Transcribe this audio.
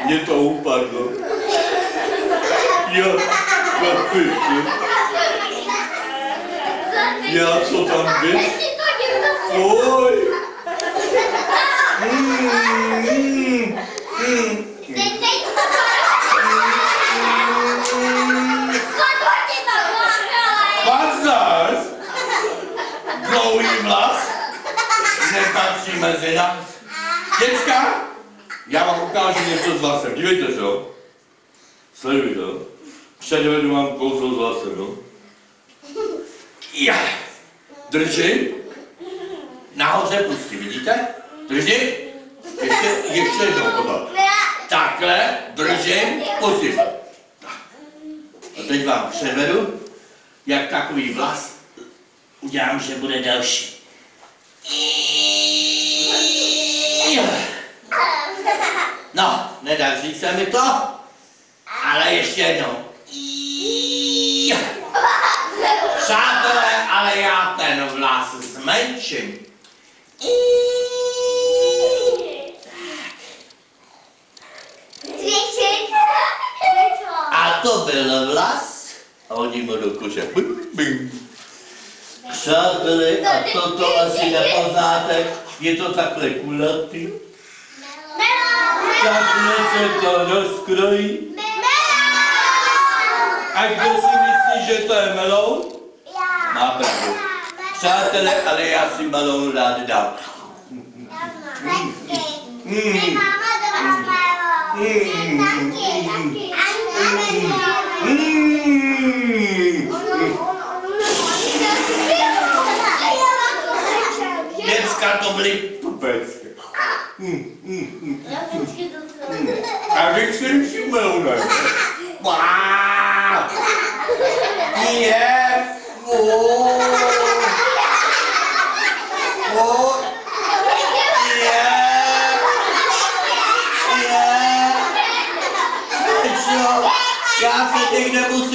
Mně to upadlo. Jo, kapitě. Já co tam běž? Oj. Bazar! Dlouhý vlas nepatří mezi nás. Děcka, já vám ukážu něco s vlasem. Dívejte se, jo. Sledujte, jo. Předvedu vám kouzlo s vlasem, jo. Ja. Držím. Nahoře pustí, vidíte? Držím. Ještě jednou, potom. Takhle, držím, pustím. A teď vám převedu, jak takový vlas udělám, že bude delší. No, nedaří se mi to, ale ještě jednou. Přátelé, ale já ten vlas zmenším. A to byl vlas. A hodím ho do koše. Přátelé, a toto asi nepoznáte, je to takhle kulatý. Takhle se to rozkrojí. A kdo si myslí, že to je meloun? Má pravdu. Přátelé, ale já si meloun rád dám. Děcka to byly pupecky. A když jsem si melounem. Je, já se teď nemusím